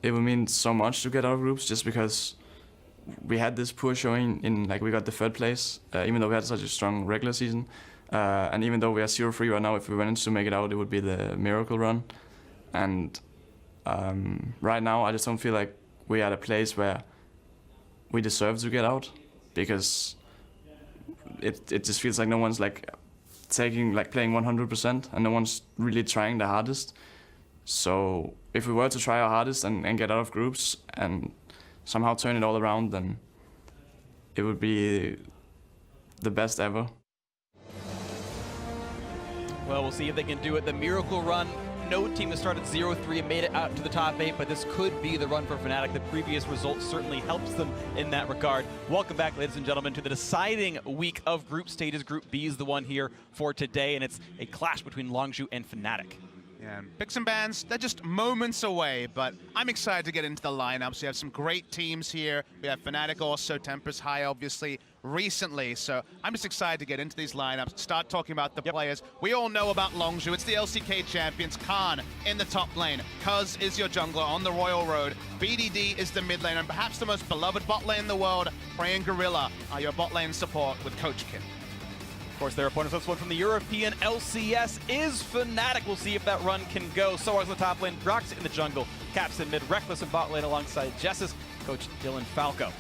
it would mean so much to get out of groups, just because we had this poor showing in, like, we got the 3rd place, even though we had such a strong regular season. And even though we are 0-3 right now, if we managed to make it out, it would be the miracle run. And right now, I just don't feel like we're at a place where we deserve to get out, because it just feels like no one's like playing 100%, and no one's really trying the hardest. So if we were to try our hardest and get out of groups and somehow turn it all around, then it would be the best ever. Well, we'll see if they can do it. The miracle run. No team that started 0-3 and made it out to the top 8, but this could be the run for Fnatic. The previous result certainly helps them in that regard. Welcome back, ladies and gentlemen, to the deciding week of group stages. Group B is the one here for today, and it's a clash between Longzhu and Fnatic. Yeah, picks and bans, they're just moments away, but I'm excited to get into the lineups. We have some great teams here. We have Fnatic also, Tempest High, obviously, recently. So I'm just excited to get into these lineups, start talking about the players. We all know about Longzhu. It's the LCK champions. Khan in the top lane. Cuzz is your jungler on the Royal Road. BDD is the mid lane, and perhaps the most beloved bot lane in the world. Prey and Gorilla are your bot lane support with Coach Kim. Of course, their opponents, this one from the European LCS is Fnatic. We'll see if that run can go. sOAZ in the top lane, Broxah in the jungle, Caps in mid, Rekkles in bot lane alongside Jesiz, Coach Dylan Falco.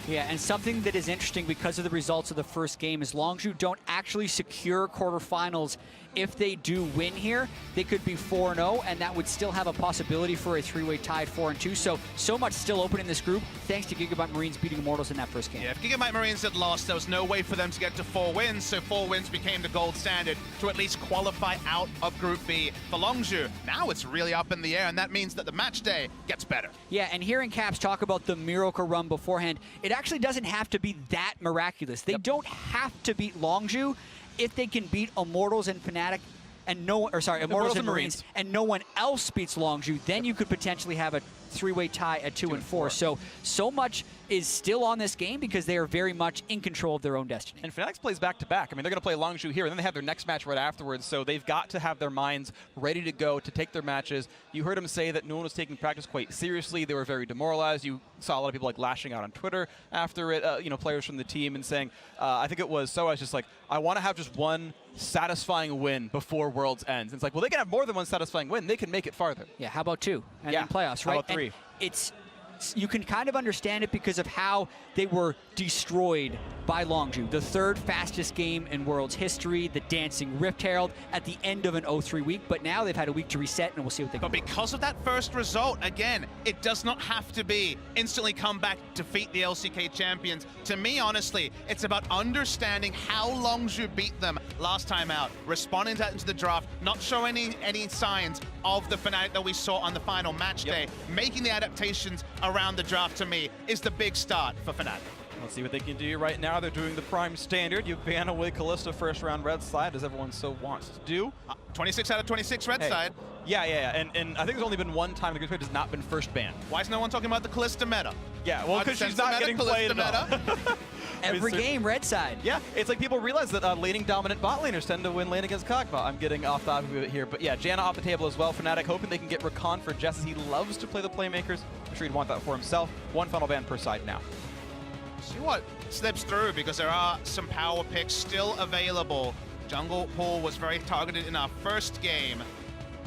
Yeah, and something that is interesting because of the results of the first game is Longzhu don't actually secure quarterfinals. If they do win here, they could be 4-0, and that would still have a possibility for a 3-way tie 4-2. So much still open in this group, thanks to Gigabyte Marines beating Immortals in that first game. Yeah, if Gigabyte Marines had lost, there was no way for them to get to 4 wins, so 4 wins became the gold standard to at least qualify out of Group B. For Longzhu, now it's really up in the air, and that means that the match day gets better. Yeah, and hearing Caps talk about the miracle run beforehand, it actually doesn't have to be that miraculous. They don't have to beat Longzhu. If they can beat Immortals and Fnatic, and Immortals and Marines, and no one else beats Longzhu, then you could potentially have a 3-way tie at 2 and 4. So much is still on this game because they are very much in control of their own destiny. And Fnatic plays back-to-back. I mean, they're going to play Longzhu here, and then they have their next match right afterwards, so they've got to have their minds ready to go to take their matches. You heard them say that no one was taking practice quite seriously. They were very demoralized. You saw a lot of people like lashing out on Twitter after it, players from the team, and saying, I think it was sOAZ just like, I want to have just one satisfying win before Worlds ends. And it's like, well, they can have more than one satisfying win. They can make it farther. Yeah, how about 2? And then playoffs, right? How about 3? And you can kind of understand it because of how they were destroyed by Longzhu. The 3rd fastest game in World's history, the Dancing Rift Herald at the end of an 0-3 week, but now they've had a week to reset, and we'll see what they can do. But because of that first result, again, it does not have to be instantly come back, defeat the LCK champions. To me, honestly, it's about understanding how Longzhu beat them last time out, responding to that into the draft, not showing any signs of the Fnatic that we saw on the final match day. Making the adaptations around the draft, to me, is the big start for Fnatic. Let's see what they can do right now. They're doing the prime standard. You ban away Kalista first round red side, as everyone so wants to do. 26 out of 26 red side. Yeah. And I think there's only been one time the Good Trade has not been first banned. Why is no one talking about the Kalista meta? Yeah, well, because she's not getting played at all. Every game, red side. Yeah, it's like people realize that laning dominant bot laners tend to win lane against Kog'Maw. I'm getting off topic of it here, but yeah, Janna off the table as well. Fnatic hoping they can get Rakan for Jesiz. He loves to play the playmakers. I'm sure he'd want that for himself. 1 final ban per side now. See what slips through, because there are some power picks still available. Jungle pool was very targeted in our first game.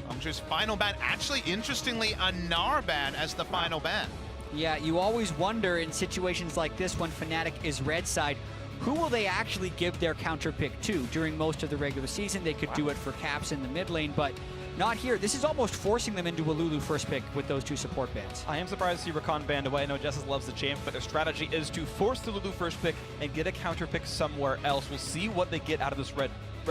Longzhu's final ban, actually, interestingly, a Gnar ban as the final ban. Yeah, you always wonder in situations like this when Fnatic is red side, who will they actually give their counter pick to? During most of the regular season, they could do it for Caps in the mid lane, but not here. This is almost forcing them into a Lulu first pick with those 2 support bans. I am surprised to see Rakan banned away. I know Jesiz loves the champ, but their strategy is to force the Lulu first pick and get a counter pick somewhere else. We'll see what they get out of this red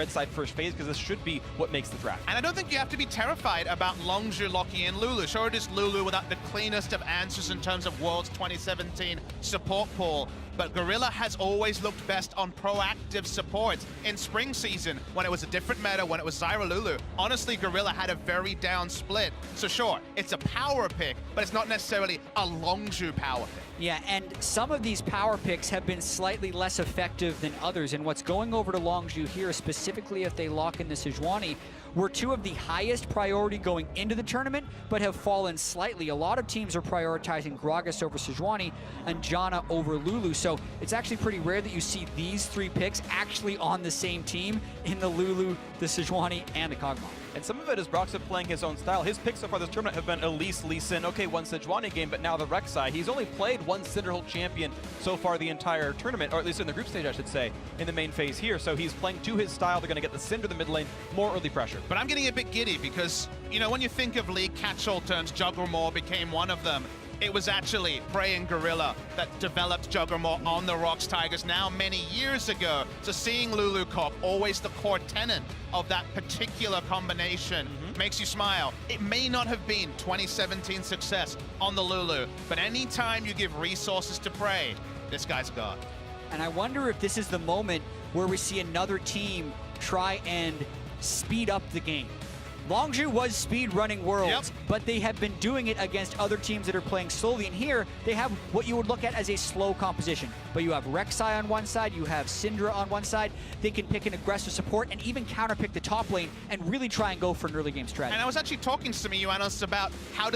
side first phase, because this should be what makes the draft. And I don't think you have to be terrified about Longzhu locking in Lulu. Sure, it is Lulu without the cleanest of answers in terms of Worlds 2017 support pool, but Gorilla has always looked best on proactive supports. In spring season, when it was a different meta, when it was Zyra Lulu, honestly, Gorilla had a very down split. So sure, it's a power pick, but it's not necessarily a Longzhu power pick. Yeah, and some of these power picks have been slightly less effective than others, and what's going over to Longzhu here, specifically if they lock in the Sejuani, were two of the highest priority going into the tournament, but have fallen slightly. A lot of teams are prioritizing Gragas over Sejuani and Janna over Lulu, so it's actually pretty rare that you see these 3 picks actually on the same team in the Lulu, the Sejuani, and the Kog'Maw. And some of it is Broxah playing his own style. His picks so far this tournament have been Elise, Lee Sin, okay, one Sejuani game, but now the Rek'Sai. He's only played one Syndra champion so far the entire tournament, or at least in the group stage, I should say, in the main phase here. So he's playing to his style. They're going to get the Syndra the mid lane, more early pressure. But I'm getting a bit giddy because, you know, when you think of league catch-all terms, Juggernaut became one of them. It was actually Prey and Gorilla that developed Juggernaut on the Rocks Tigers now many years ago. So seeing Lulu Cop, always the core tenet of that particular combination, makes you smile. It may not have been 2017 success on the Lulu, but anytime you give resources to Prey, this guy's God. And I wonder if this is the moment where we see another team try and speed up the game. Longzhu was speed running Worlds, but they have been doing it against other teams that are playing slowly. And here, they have what you would look at as a slow composition. But you have Rek'Sai on one side, you have Syndra on one side. They can pick an aggressive support and even counterpick the top lane and really try and go for an early game strategy. And I was actually talking to some of you analysts about how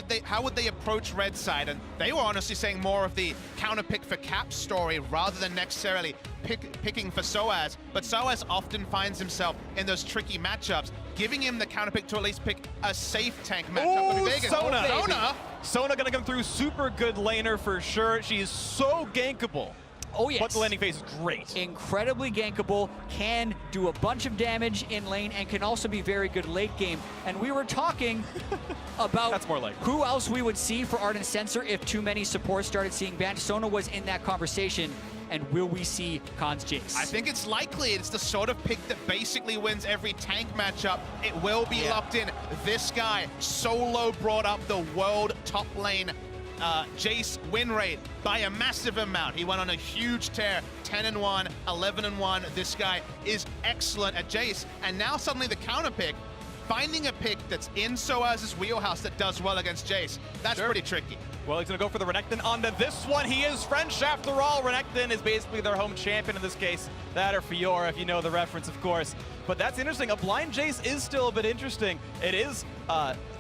would they approach Red Side, and they were honestly saying more of the counterpick for Cap story rather than necessarily picking for sOAZ. But sOAZ often finds himself in those tricky matchups. Giving him the counterpick to at least pick a safe tank matchup would be big. Sona! Sona gonna come through, super good laner for sure. She is so gankable. Oh yes. But the landing phase is great. Incredibly gankable, can do a bunch of damage in lane, and can also be very good late game. And we were talking about That's more like who else we would see for Ardent Censor if too many supports started seeing bans. Sona was in that conversation. And will we see Khan's Jayce? I think it's likely. It's the sort of pick that basically wins every tank matchup. It will be locked in. This guy solo brought up the world top lane Jayce win rate by a massive amount. He went on a huge tear, 10-1, 11-1. This guy is excellent at Jayce. And now suddenly the counter pick, finding a pick that's in sOAZ's wheelhouse that does well against Jayce, that's pretty tricky. Well, he's going to go for the Renekton onto this one. He is French after all. Renekton is basically their home champion in this case. That or Fiora, if you know the reference, of course. But that's interesting. A blind Jayce is still a bit interesting. It is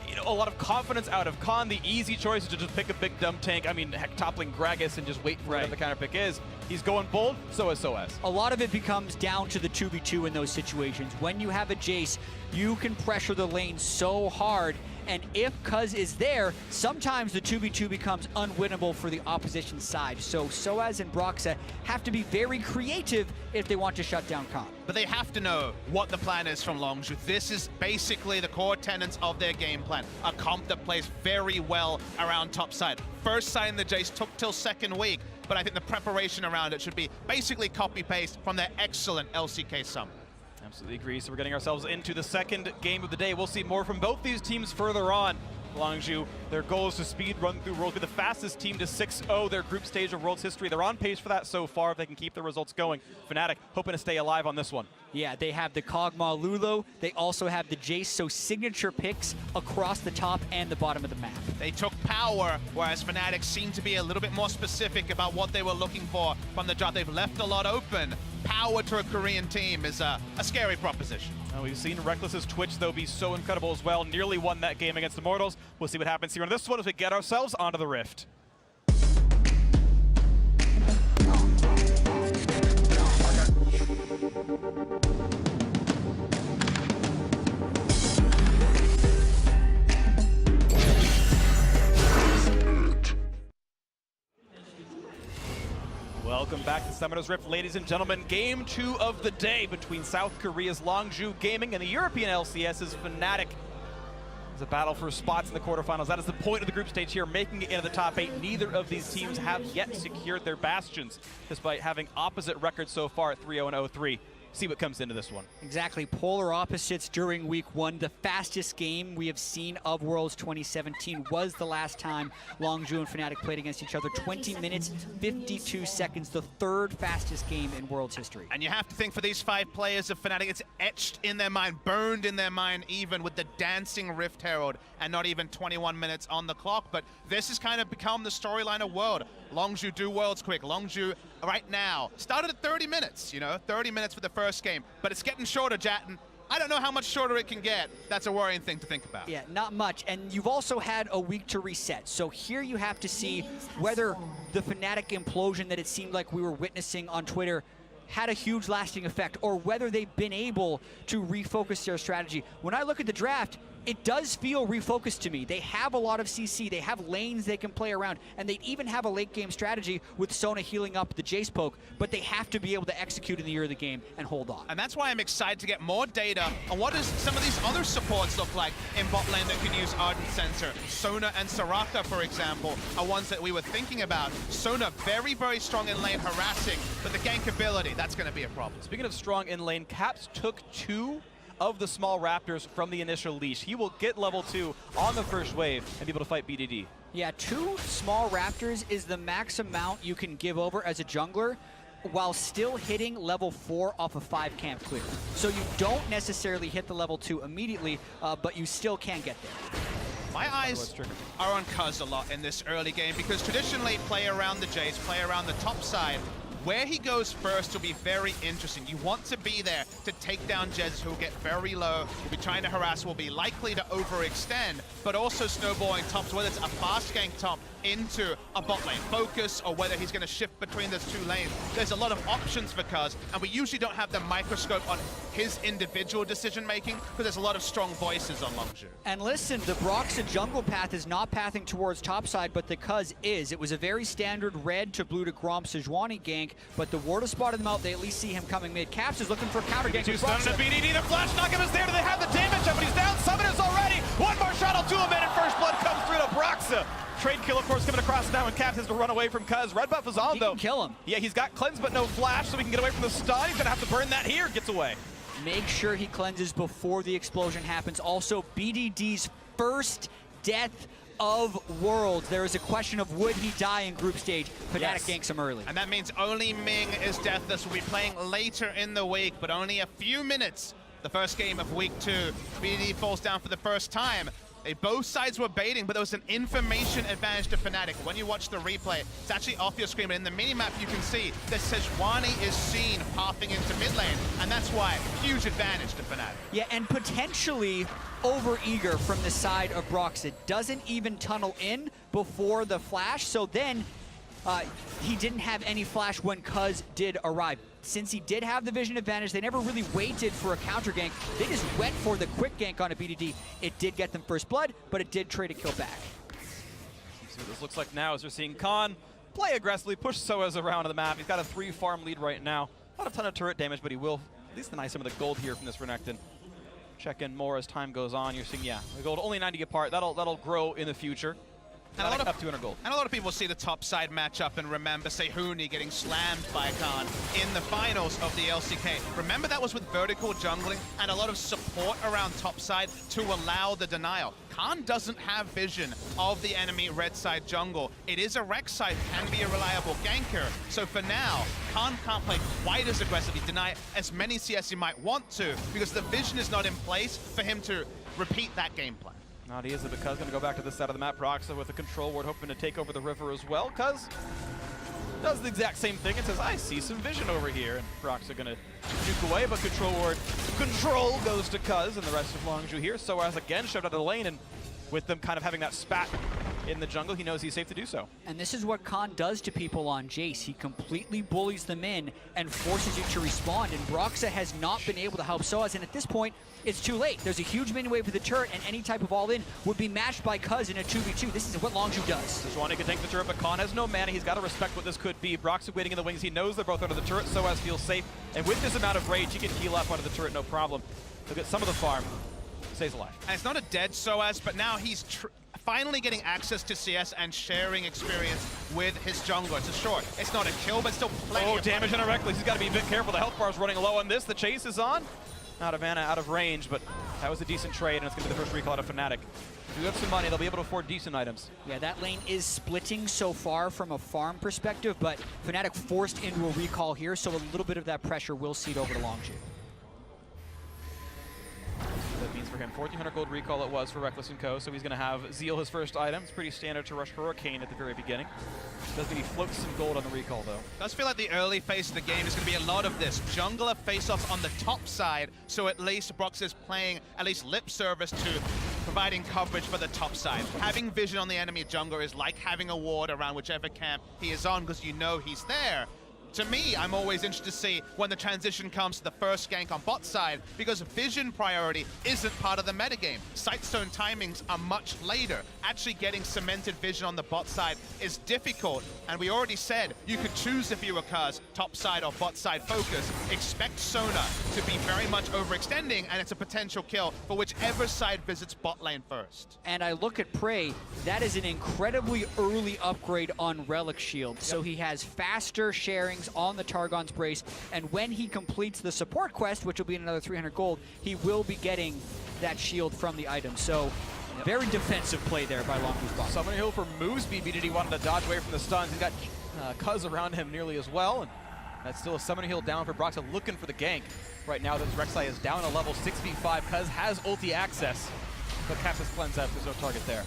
you know, a lot of confidence out of Khan. The easy choice is to just pick a big dumb tank. I mean, heck, toppling Gragas and just wait for whatever the counter pick is. He's going bold, so is sOAZ. A lot of it becomes down to the 2v2 in those situations. When you have a Jayce, you can pressure the lane so hard, and if Cuzz is there, sometimes the 2v2 becomes unwinnable for the opposition side. So sOAZ and Broxah have to be very creative if they want to shut down Khan. But they have to know what the plan is from Longzhu. This is basically the core tenets of their game plan. A comp that plays very well around top side. First sight in the Jayce took till second week, but I think the preparation around it should be basically copy-paste from their excellent LCK sum. Absolutely agree. So we're getting ourselves into the second game of the day. We'll see more from both these teams further on. Longzhu, their goal is to speed run through Worlds, be the fastest team to 6-0 their group stage of Worlds history. They're on pace for that so far if they can keep the results going. Fnatic hoping to stay alive on this one. Yeah, they have the Kog'Maw Lulu. They also have the Jayce, so signature picks across the top and the bottom of the map. They took power, whereas Fnatic seemed to be a little bit more specific about what they were looking for from the draft. They've left a lot open. Power to a Korean team is a scary proposition. We've seen Rekkles' Twitch, though, be so incredible as well. Nearly won that game against Immortals. We'll see what happens here on this one as we get ourselves onto the Rift. Welcome back to Summoner's Rift, ladies and gentlemen. Game 2 of the day between South Korea's Longzhu Gaming and the European LCS's Fnatic. It's a battle for spots in the quarterfinals. That is the point of the group stage here, making it into the top 8. Neither of these teams have yet secured their bastions, despite having opposite records so far at 3-0 and 0-3. See what comes into this one. Exactly, polar opposites during week 1. The fastest game we have seen of Worlds 2017 was the last time Longzhu and Fnatic played against each other. 20 minutes, 52 seconds, the third fastest game in Worlds history. And you have to think for these 5 players of Fnatic, it's etched in their mind, burned in their mind even with the dancing Rift Herald and not even 21 minutes on the clock. But this has kind of become the storyline of World. Longzhu do Worlds quick. Longzhu right now started at 30 minutes, you know, 30 minutes for the first game, but it's getting shorter, Jatton. I don't know how much shorter it can get. That's a worrying thing to think about. Yeah, not much. And you've also had a week to reset. So here you have to see whether the Fnatic implosion that it seemed like we were witnessing on Twitter had a huge lasting effect, or whether they've been able to refocus their strategy. When I look at the draft, it does feel refocused to me. They have a lot of CC, they have lanes they can play around, and they even have a late game strategy with Sona healing up the Jayce poke, but they have to be able to execute in the early game and hold on. And that's why I'm excited to get more data on what does some of these other supports look like in bot lane that can use Ardent Sensor. Sona and Soraka, for example, are ones that we were thinking about. Sona very, very strong in lane harassing, but the gank ability, that's going to be a problem. Speaking of strong in lane, Caps took 2 of the small Raptors from the initial leash. He will get level 2 on the first wave and be able to fight BDD. Yeah, 2 small Raptors is the max amount you can give over as a jungler while still hitting level 4 off a 5 camp clear. So you don't necessarily hit the level 2 immediately, but you still can get there. My eyes are on Cuzz a lot in this early game because traditionally play around the Jayce, play around the top side. Where he goes first will be very interesting. You want to be there to take down Jesiz, who will get very low, will be trying to harass, will be likely to overextend, but also snowballing tops, whether it's a fast gank top into a bot lane focus, or whether he's going to shift between those 2 lanes. There's a lot of options for Cuzz, and we usually don't have the microscope on his individual decision-making, because there's a lot of strong voices on Longzhu. And listen, the Broxah jungle path is not pathing towards topside, but the Cuzz is. It was a very standard red to blue to Grom Sejuani gank, but the ward has spotted them out. They at least see him coming mid. Caps is looking for a counter gank. Stun to BDD, the flash knockup is there. Do they have the damage up? But he's down. Summoners already. One more shot will do him in, and first blood comes through to Broxah. Trade kill, of course, coming across now, and Caps has to run away from Cuzz. Red buff is on, though. He can kill him. Yeah, he's got cleanse, but no flash, so he can get away from the stun. He's going to have to burn that here. Gets away. Make sure he cleanses before the explosion happens. Also, BDD's first death of Worlds. There is a question of would he die in group stage. Fnatic ganks him early. And that means only Ming is deathless. Will be playing later in the week, but only a few minutes. The first game of week 2. BD falls down for the first time. Both sides were baiting, but there was an information advantage to Fnatic. When you watch the replay, it's actually off your screen, but in the minimap you can see that Sejuani is seen pathing into mid lane, and that's why huge advantage to Fnatic. Yeah, and potentially over-eager from the side of Broxah. Doesn't even tunnel in before the flash, so then he didn't have any flash when Cuzz did arrive. Since he did have the vision advantage, they never really waited for a counter gank. They just went for the quick gank on a BDD. It did get them first blood, but it did trade a kill back. See what this looks like now as we're seeing Khan play aggressively, push sOAZ around the map. He's got a 3 farm lead right now. Not a ton of turret damage, but he will at least deny some of the gold here from this Renekton. Check in more as time goes on. You're seeing, yeah, the gold only 90 apart. That'll grow in the future. And a lot of up 200 gold. And a lot of people see the top side matchup and remember Sejuani getting slammed by Khan in the finals of the LCK. Remember that was with vertical jungling and a lot of support around top side to allow the denial. Khan doesn't have vision of the enemy red side jungle. It is a Rek'Sai, can be a reliable ganker. So for now, Khan can't play quite as aggressively, deny as many CS he might want to, because the vision is not in place for him to repeat that game plan. Not easy, but Cuzz gonna go back to this side of the map. Broxah with a control ward, hoping to take over the river as well. Cuzz does the exact same thing and says, I see some vision over here. And Broxah gonna juke away, but control ward control goes to Cuzz and the rest of Longzhu here. sOAZ again shoved out of the lane, and with them kind of having that spat in the jungle, he knows he's safe to do so. And this is what Khan does to people on Jayce. He completely bullies them in and forces you to respond, and Broxah has not been able to help sOAZ, and at this point, it's too late. There's a huge minion wave for the turret, and any type of all-in would be matched by Cuzz in a 2v2. This is what Longzhu does. Sejuani can take the turret, but Khan has no mana. He's got to respect what this could be. Broxah waiting in the wings. He knows they're both under the turret. sOAZ feels safe, and with this amount of rage, he can heal up under the turret, no problem. He'll get some of the farm. Stays alive. And it's not a dead sOAZ, but now he's finally getting access to CS and sharing experience with his jungler. So sure, it's not a kill, but still plenty of damage on a Rekkles. He's got to be a bit careful. The health bar is running low on this. The chase is on. Out of mana, out of range, but that was a decent trade, and it's going to be the first recall out of Fnatic. If you have some money, they'll be able to afford decent items. Yeah, that lane is splitting so far from a farm perspective, but Fnatic forced into a recall here, so a little bit of that pressure will seed over to Longzhu. That means for him. 1,400 gold recall it was for Rekkles and Co. So he's going to have Zeal his first item. It's pretty standard to rush Hurricane at the very beginning. Does mean he floats some gold on the recall though. Does feel like the early phase of the game is going to be a lot of this. Jungler face-offs on the top side, so at least Broxah is playing at least lip service to providing coverage for the top side. Having vision on the enemy jungler is like having a ward around whichever camp he is on because you know he's there. To me, I'm always interested to see when the transition comes to the first gank on bot side, because vision priority isn't part of the metagame. Sightstone timings are much later. Actually getting cemented vision on the bot side is difficult, and we already said you could choose if you were Cuzz, top side or bot side focus. Expect Sona to be very much overextending, and it's a potential kill for whichever side visits bot lane first. And I look at Prey, that is an incredibly early upgrade on Relic Shield. So he has faster sharing on the Targon's Brace, and when he completes the support quest, which will be another 300 gold, he will be getting that shield from the item. So very defensive play there by Longzhu's bot. Summoning Hill for Moose BBD. He wanted to dodge away from the stuns. He's got Cuzz around him nearly as well, and that's still a Summoning Hill down for Broxah, looking for the gank. Right now, this Rek'Sai is down a level 6v5. Cuzz has ulti access, but caps his cleanse out. There's no target there.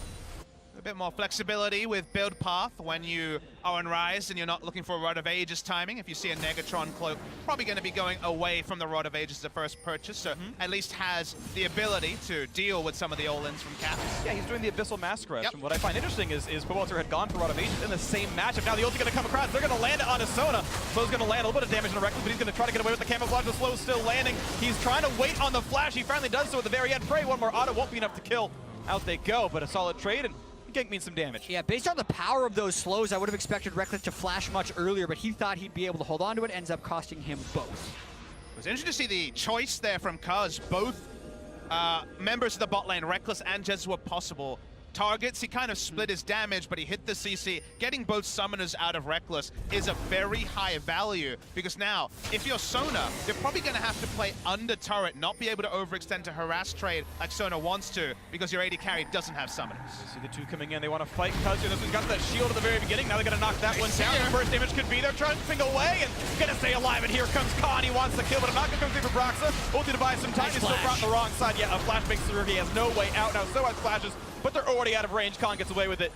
A bit more flexibility with build path when you are on Ryze and you're not looking for a Rod of Ages timing. If you see a Negatron cloak, probably going to be going away from the Rod of Ages as a first purchase, so at least has the ability to deal with some of the all-ins from caps. Yeah, he's doing the Abyssal Mask Rush, and what I find interesting is Powelter had gone for Rod of Ages in the same matchup. Now the ulti's going to come across, they're going to land it onto Sona. Sona's going to land a little bit of damage on Rekkles, but he's going to try to get away with the camouflage. The slow still landing. He's trying to wait on the flash. He finally does so at the very end. Prey, one more auto won't be enough to kill. Out they go, but a solid trade, and gank means some damage. Yeah, based on the power of those slows, I would have expected Rekkles to flash much earlier, but he thought he'd be able to hold on to it. Ends up costing him both. It was interesting to see the choice there from Cuzz. Both members of the bot lane, Rekkles and Jesiz, were possible targets. He kind of split his damage, but he hit the CC. Getting both summoners out of Rekkles is a very high value, because now, if you're Sona, you're probably going to have to play under turret, not be able to overextend to harass trade like Sona wants to, because your AD carry doesn't have summoners. You see the two coming in. They want to fight Cuzz. This one's got that shield at the very beginning. Now they're going to knock that one down. The first damage could be there. Trunking away and going to stay alive. And here comes Khan. He wants the kill, but a knock comes through for Broxah. Ulti to buy some time. He's still brought the wrong side. Yeah, a flash makes through. He has no way out. Now sOAZ flashes, but they're already out of range. Khan gets away with it.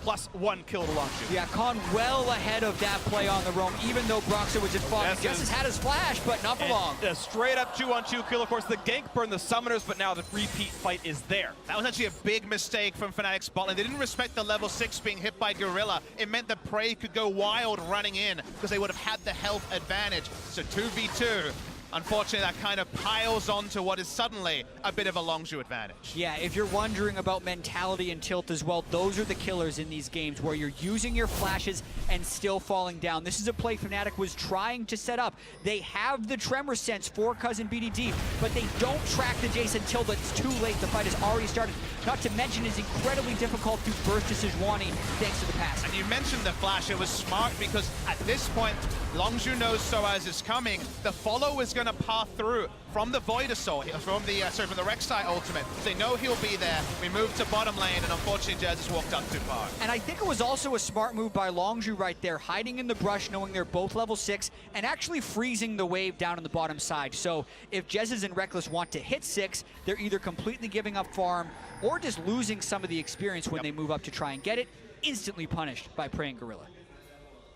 +1 kill to Longzhu. Yeah, Khan well ahead of that play on the roam, even though Broxah was just falling. Jesiz had his flash, but not for long. A straight up 2-on-2 kill. Of course, the gank burned the summoners, but now the repeat fight is there. That was actually a big mistake from Fnatic's bot lane. They didn't respect the level 6 being hit by Gorilla. It meant that Prey could go wild running in, because they would have had the health advantage. So 2v2. Unfortunately, that kind of piles onto what is suddenly a bit of a Longzhu advantage. Yeah, if you're wondering about mentality and tilt as well, those are the killers in these games where you're using your flashes and still falling down. This is a play Fnatic was trying to set up. They have the tremor sense for Cuzz and BDD, but they don't track the Jayce until it's too late. The fight has already started. Not to mention, it's incredibly difficult to burst to Sejuani thanks to the pass. And you mentioned the flash. It was smart because at this point, Longzhu knows sOAZ is coming. The follow is going to path through from the Void Assault, from the Rek'Sai ultimate. They know he'll be there. We moved to bottom lane, and unfortunately, Jesiz walked up too far. And I think it was also a smart move by Longzhu right there, hiding in the brush, knowing they're both level 6, and actually freezing the wave down on the bottom side. So if Jesiz and Rekkles want to hit 6, they're either completely giving up farm or just losing some of the experience when they move up to try and get it, instantly punished by Prey and Gorilla.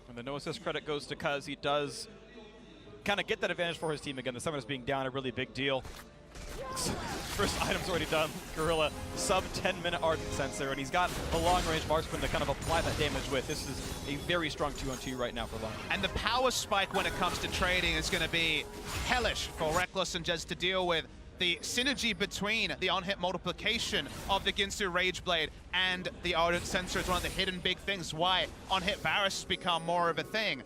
And the no assist credit goes to Cuzz. He does kind of get that advantage for his team again. The summoners being down, a really big deal. First item's already done. Gorilla, sub 10-minute Ardent Sensor, and he's got a long-range marksman to kind of apply that damage with. This is a very strong 2-on-2 right now for Longzhu. And the power spike when it comes to trading is going to be hellish for Rekkles and Jesiz to deal with. The synergy between the on-hit multiplication of the Ginsu Rageblade and the Ardent Sensor is one of the hidden big things why on-hit Varus has become more of a thing.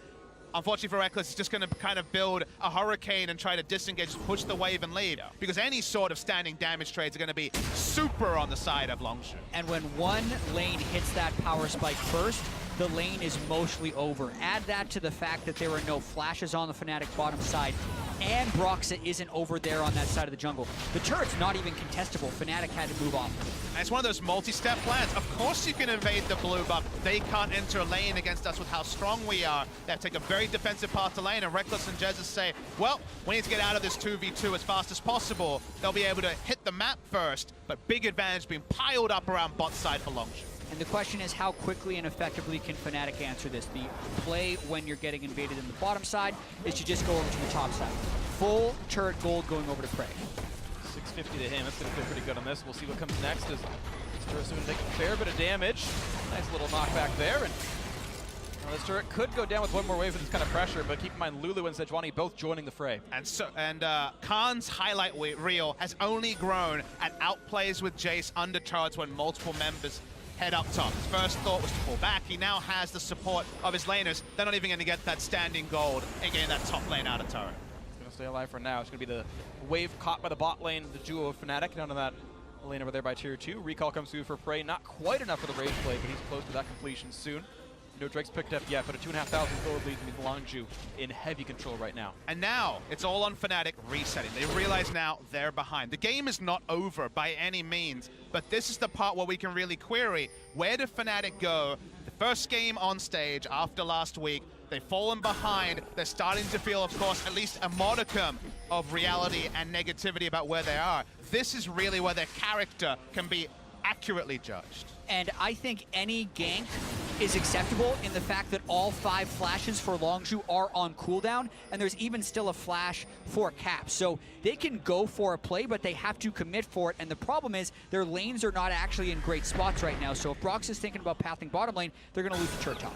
Unfortunately for Rekkles, he's just going to kind of build a Hurricane and try to disengage, push the wave and leave. Because any sort of standing damage trades are going to be super on the side of Longzhu. And when one lane hits that power spike first, the lane is mostly over. Add that to the fact that there were no flashes on the Fnatic bottom side. and Broxah isn't over there on that side of the jungle. The turret's not even contestable. Fnatic had to move off. And it's one of those multi-step plans. Of course you can invade the blue buff. They can't enter a lane against us with how strong we are. They have to take a very defensive path to lane, and Rekkles and Jesiz say, well, we need to get out of this 2v2 as fast as possible. They'll be able to hit the map first, but big advantage being piled up around bot side for Longzhu. And the question is, how quickly and effectively can Fnatic answer this? The play when you're getting invaded in the bottom side is to just go over to the top side. Full turret gold going over to Prey. 650 to him. That's going to feel pretty good on this. We'll see what comes next. As this turret's going to take a fair bit of damage. Nice little knockback there. And this turret could go down with one more wave of this kind of pressure, but keep in mind Lulu and Sejuani both joining the fray. And Khan's highlight reel has only grown and outplays with Jayce under turrets when multiple members head up top. His first thought was to pull back. He now has the support of his laners. They're not even going to get that standing gold and getting that top lane out of turret. He's going to stay alive for now. It's going to be the wave caught by the bot lane, the duo of Fnatic down on that lane over there by tier 2. Recall comes through for Prey. Not quite enough for the Rage play, but he's close to that completion soon. No Drake's picked up yet, but a 2,500 gold lead means Longzhu in heavy control right now. And now, it's all on Fnatic resetting. They realize now they're behind. The game is not over by any means, but this is the part where we can really query, where did Fnatic go? The first game on stage after last week, they've fallen behind. They're starting to feel, of course, at least a modicum of reality and negativity about where they are. This is really where their character can be accurately judged. And I think any gank is acceptable in the fact that all 5 flashes for Longzhu are on cooldown, and there's even still a flash for Cap. So they can go for a play, but they have to commit for it. And the problem is their lanes are not actually in great spots right now. So if Broxah is thinking about pathing bottom lane, they're going to lose the turret top.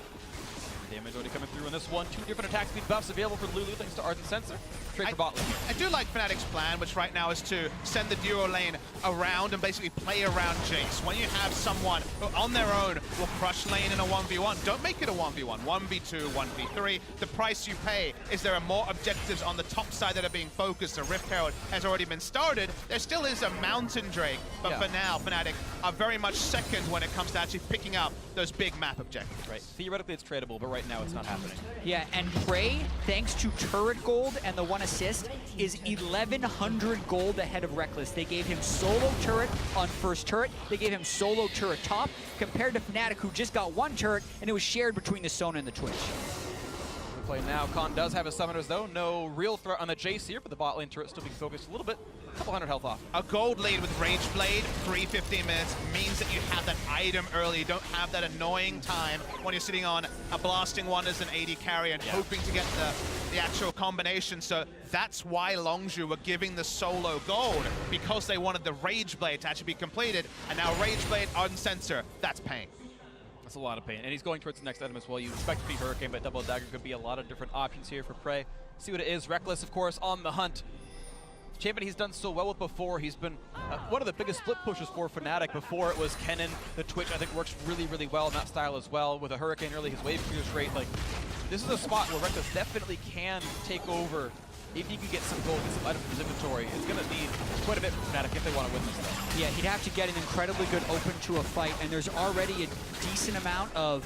Damage already coming through in this one. 2 different attack speed buffs available for Lulu thanks to Ardent Sensor. Trade for bot lane. I do like Fnatic's plan, which right now is to send the duo lane around and basically play around Jayce. When you have someone who on their own will crush lane in a 1v1, don't make it a 1v1, 1v2, 1v3. The price you pay is there are more objectives on the top side that are being focused. A Rift Herald has already been started. There still is a Mountain Drake, but for now, Fnatic are very much second when it comes to actually picking up those big map objectives. Right. Theoretically, it's tradable, but right now it's not happening. Yeah, and Prey, thanks to turret gold and the 1 assist, is 1,100 gold ahead of Rekkles. They gave him solo turret on first turret. They gave him solo turret top, compared to Fnatic, who just got 1 turret, and it was shared between the Sona and the Twitch. Play now. Khan does have his summoners though. No real threat on the Jayce here, but the bot lane turret still being focused a little bit. A couple hundred health off. A gold lead with Rage Blade, free 15 minutes, means that you have that item early. You don't have that annoying time when you're sitting on a Blasting One as an AD carry and hoping to get the actual combination. So that's why Longzhu were giving the solo gold, because they wanted the Rage Blade to actually be completed. And now Rage Blade, Ardent Sensor, that's pain. That's a lot of pain. And he's going towards the next item as well. You expect to be Hurricane, but Double Dagger could be a lot of different options here for Prey. See what it is. Rekkles, of course, on the hunt. Champion he's done so well with before. He's been one of the biggest split pushes for Fnatic. Before it was Kennen. The Twitch, I think, works really, really well in that style as well. With a Hurricane early, his wave clears rate. Like, this is a spot where Rekkles definitely can take over. If he can get some gold, get some items from his inventory, it's going to need quite a bit from Fnatic if they want to win this though. Yeah, he'd have to get an incredibly good open to a fight, and there's already a decent amount of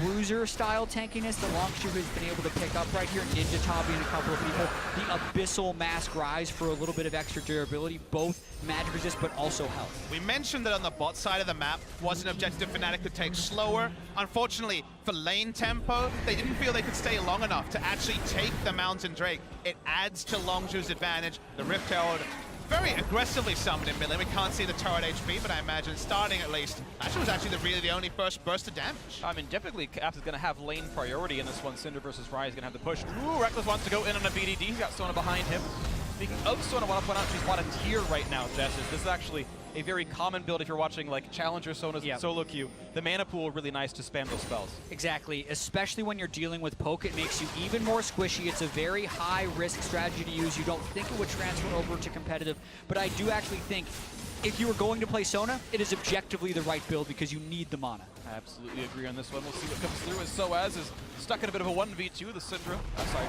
bruiser-style tankiness that Longzhu has been able to pick up right here. Ninja Tabi and a couple of people. The Abyssal Mask Ryze for a little bit of extra durability, both magic resist, but also health. We mentioned that on the bot side of the map was an objective Fnatic could take slower. Unfortunately, for lane tempo, they didn't feel they could stay long enough to actually take the Mountain Drake. It adds to Longzhu's advantage. The Rift Herald very aggressively summoned in mid lane. We can't see the turret HP, but I imagine starting at least, that was actually really the only first burst of damage. I mean, typically Cap is going to have lane priority in this one. Syndra versus Ryze is going to have the push. Ooh, Rekkles wants to go in on a BDD. He's got Sona behind him. Speaking of Sona, I want to point out she's bought a tier right now, Jesiz. This is actually a very common build if you're watching like Challenger Sona's solo queue. The mana pool really nice to spam those spells. Exactly, especially when you're dealing with poke, it makes you even more squishy. It's a very high risk strategy to use. You don't think it would transfer over to competitive, but I do actually think if you were going to play Sona, it is objectively the right build because you need the mana. I absolutely agree on this one. We'll see what comes through as sOAZ is stuck in a bit of a 1v2. The Syndra,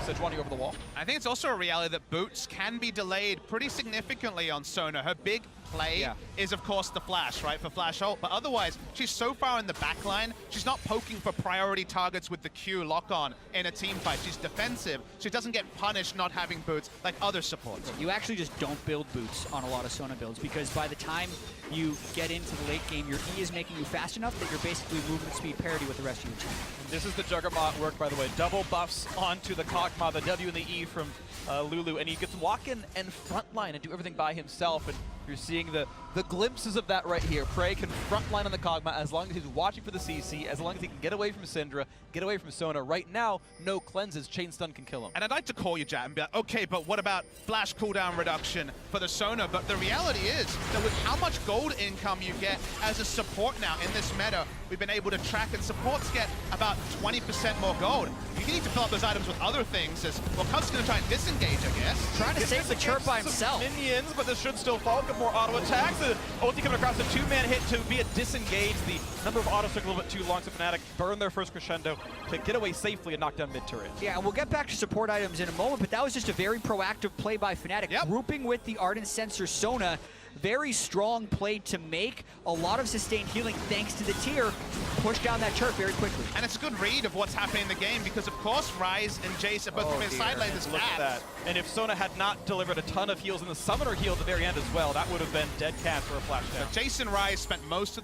Sejuani over the wall. I think it's also a reality that boots can be delayed pretty significantly on Sona. Her big play is, of course, the flash, right, for flash ult. But otherwise, she's so far in the back line, she's not poking for priority targets with the Q lock-on in a team fight. She's defensive. She doesn't get punished not having boots like other supports. You actually just don't build boots on a lot of Sona builds because by the time you get into the late game, your E is making you fast enough that you're basically movement speed parity with the rest of your team. This is the Juggernaut work, by the way. Double buffs onto the Kog'Maw, the W and the E from Lulu, and he gets to walk in and frontline and do everything by himself. And you're seeing the glimpses of that right here. Prey can frontline on the Kog'Maw as long as he's watching for the CC, as long as he can get away from Syndra, get away from Sona. Right now, no cleanses, chain stun can kill him. And I'd like to call you, Jat, and be like, okay, but what about flash cooldown reduction for the Sona? But the reality is that with how much gold income you get as a support now in this meta, we've been able to track, and supports get about 20% more gold. You need to fill up those items with other things, as well, Cuzz is going to try and disengage, I guess. Trying to save the chirp by himself. Minions, but this should still fall. Get more auto attacks. The ulti coming across, a two-man hit to be a disengage. The number of autos took a little bit too long, so Fnatic burn their first crescendo to get away safely and knock down mid-turret. Yeah, and we'll get back to support items in a moment, but that was just a very proactive play by Fnatic. Yep. Grouping with the Ardent Sensor Sona. Very strong play to make. A lot of sustained healing thanks to the tier. Push down that turret very quickly. And it's a good read of what's happening in the game because, of course, Ryze and Jayce are both from inside lane this Look at that. And if Sona had not delivered a ton of heals and the summoner heal at the very end as well, that would have been dead cat for a flash down. Jayce and Ryze spend most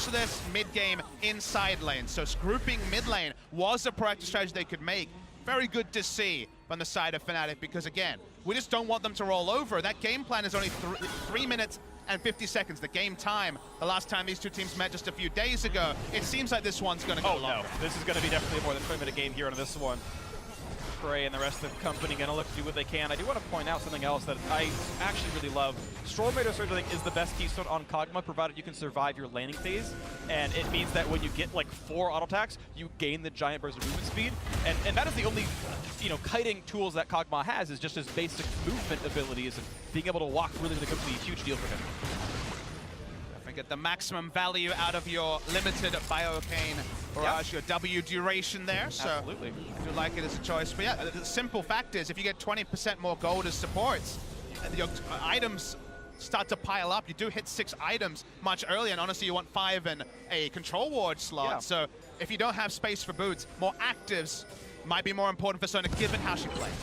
of this mid-game inside lane. So grouping mid lane was a proactive strategy they could make. Very good to see on the side of Fnatic because, again, we just don't want them to roll over. That game plan is only 3 minutes and 50 seconds, the game time. The last time these two teams met just a few days ago, it seems like this one's going to go longer. No, this is going to be definitely more than a 20-minute game here on this one. Prey and the rest of the company going to look to do what they can. I do want to point out something else that I actually really love. Stormraider certainly is the best keystone on Kog'Maw, provided you can survive your laning phase. And it means that when you get like 4 auto attacks, you gain the giant burst of movement speed. And that is the only, kiting tools that Kog'Maw has is just his basic movement abilities, and being able to walk really, really quickly, a huge deal for him. Get the maximum value out of your limited Biocane barrage, your W duration there. So absolutely. I do like it as a choice. But yeah, the simple fact is if you get 20% more gold as supports, your items start to pile up. You do hit 6 items much earlier, and honestly, you want 5 in a control ward slot. Yeah. So if you don't have space for boots, more actives might be more important for Sona given how she plays.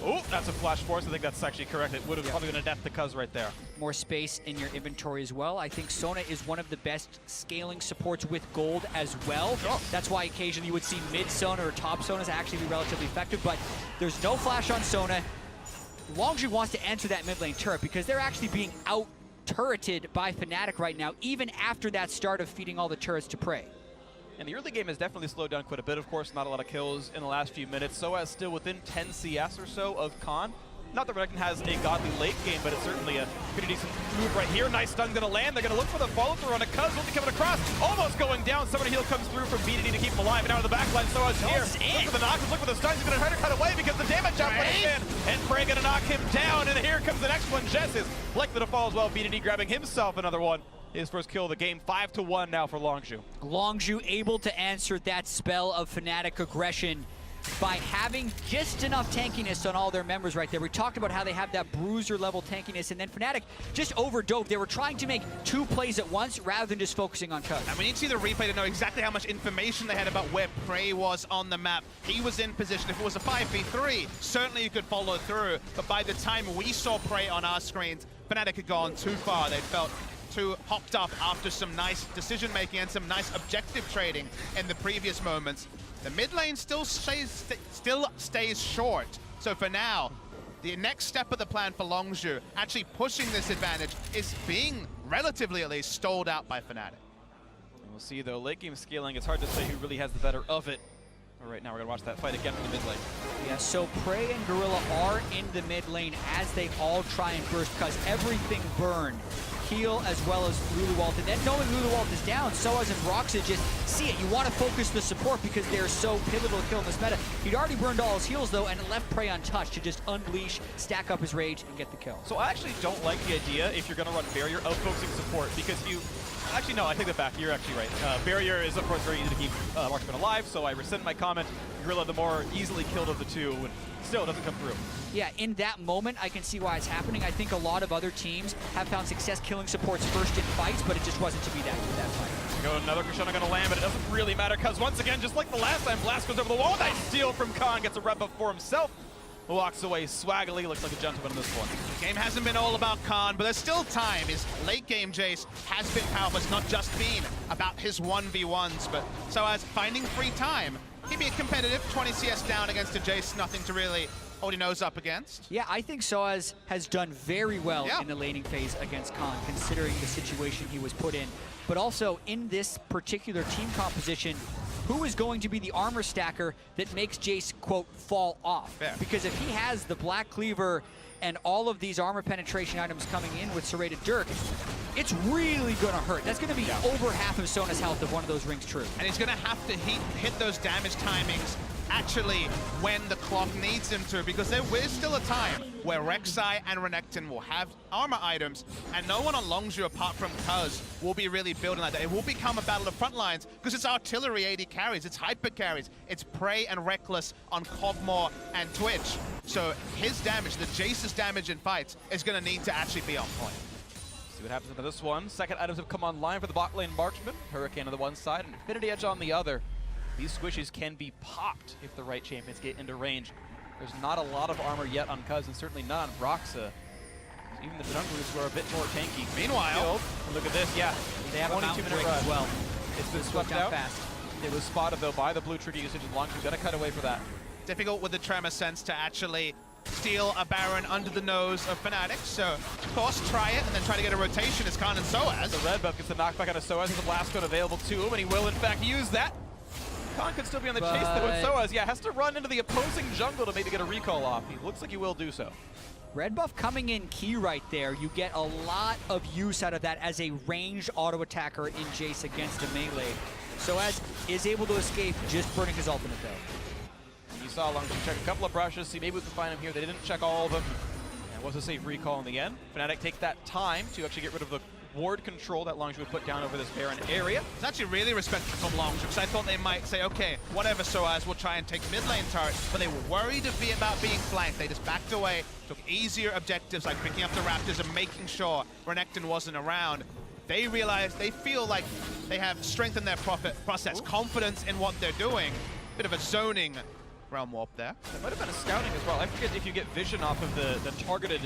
Oh, that's a flash force. I think that's actually correct. It would have probably been a death to Cuzz right there. More space in your inventory as well. I think Sona is one of the best scaling supports with gold as well. Oh. That's why occasionally you would see mid Sona or top Sonas actually be relatively effective, but there's no flash on Sona. Longzhu wants to enter that mid lane turret because they're actually being out-turreted by Fnatic right now, even after that start of feeding all the turrets to Prey. And the early game has definitely slowed down quite a bit, of course. Not a lot of kills in the last few minutes. sOAZ still within 10 CS or so of Khan. Not that Renekton has a godly late game, but it's certainly a pretty decent move right here. Nice stun going to land. They're going to look for the follow-through on a Cuzz. Will be coming across. Almost going down. Summoner heal comes through from BDD to keep him alive. And out of the backline, sOAZ here. Look for the knock. Look for the stuns. He's going to try to cut away because the damage up went in. And Prey going to knock him down. And here comes the next one. Jesiz likely to fall as well. BDD grabbing himself another one. His first kill of the game, 5-1 now for Longzhu. Longzhu able to answer that spell of Fnatic aggression by having just enough tankiness on all their members right there. We talked about how they have that bruiser level tankiness, and then Fnatic just overdove. They were trying to make 2 plays at once rather than just focusing on Cuzz. And we need to see the replay to know exactly how much information they had about where Prey was on the map. He was in position. If it was a 5v3, certainly you could follow through. But by the time we saw Prey on our screens, Fnatic had gone too far. They felt too hopped up after some nice decision making and some nice objective trading in the previous moments. The mid lane still stays short. So for now, the next step of the plan for Longzhu, actually pushing this advantage, is being relatively at least stalled out by Fnatic. We'll see though, late game scaling, it's hard to say who really has the better of it. Right now we're gonna watch that fight again from the mid lane. Yeah, so Prey and Gorilla are in the mid lane as they all try and burst Cuzz. Everything burn. Heal as well as Lulu ult. And then knowing Lulu ult is down, sOAZ and Broxah just see it. You want to focus the support because they're so pivotal to kill in this meta. He'd already burned all his heals though, and it left Prey untouched to just unleash, stack up his rage, and get the kill. So I actually don't like the idea, if you're gonna run barrier, of focusing support, because you Actually, no, I take that back. You're actually right. Barrier is, of course, very easy to keep Marksman alive, so I rescind my comment. Gorilla, the more easily killed of the two, and still doesn't come through. Yeah, in that moment, I can see why it's happening. I think a lot of other teams have found success killing supports first in fights, but it just wasn't to be that fight. Go another Crescendo gonna land, but it doesn't really matter, because once again, just like the last time, Blast goes over the wall. Nice steal from Khan, gets a rep up for himself. Walks away swaggily, looks like a gentleman in this one. The game hasn't been all about Khan, but there's still time. His late game Jayce has been powerful. It's not just been about his 1v1s, but sOAZ finding free time. He'd be a competitive 20 CS down against a Jayce, nothing to really hold your nose up against. Yeah, I think sOAZ has done very well in the laning phase against Khan, considering the situation he was put in. But also, in this particular team composition, who is going to be the armor stacker that makes Jayce, quote, fall off? Yeah. Because if he has the Black Cleaver and all of these armor penetration items coming in with Serrated Dirk, it's really going to hurt. That's going to be over half of Sona's health if one of those rings true. And he's going to have to hit those damage timings actually when the clock needs him to, because there is still a time where Rek'Sai and Renekton will have armor items, and no one on Longzhu apart from Cuzz will be really building like that. It will become a battle of front lines, because it's artillery AD carries, it's hyper carries, it's Prey and Rekkles on Kog'Maw and Twitch. So his damage, the Jayce's damage in fights, is going to need to actually be on point. See what happens into this one. Second items have come online for the bot lane Marksman. Hurricane on the one side and Infinity Edge on the other. These squishes can be popped if the right champions get into range. There's not a lot of armor yet on Cuzz, and certainly not on Broxah. Even the junglers were a bit more tanky. Meanwhile, look at this, yeah. They have a 22-minute run as well. It's been Swept swept down out. fast. It was spotted, though, by the blue trigger usage of Longzhu. Gotta cut away for that. difficult with the Tremor Sense to actually steal a Baron under the nose of Fnatic. So, of course, try it and then try to get a rotation as Khan and sOAZ. The red buff gets the knockback out of sOAZ with the blast code available to him, and he will, in fact, use that. Khan could still be on the chase, though, with sOAZ. Yeah, has to run into the opposing jungle to maybe get a recall off. He looks like he will do so. Red buff coming in key right there. You get a lot of use out of that as a ranged auto attacker in Jayce against a melee. sOAZ is able to escape, just burning his ultimate though. You saw Longzhu check a couple of brushes, see maybe we can find him here. They didn't check all of them. And it was a safe recall in the end. Fnatic take that time to actually get rid of the ward control that Longzhu would put down over this Baron area. It's actually really respectful from Longzhu, because I thought they might say, okay, whatever sOAZ, we'll try and take mid lane turret, but they were worried about being flanked. They just backed away, took easier objectives like picking up the Raptors and making sure Renekton wasn't around. They realize, they feel like they have strengthened their process, confidence in what they're doing. Bit of a zoning realm warp there. It might have been a scouting as well. I forget if you get vision off of the targeted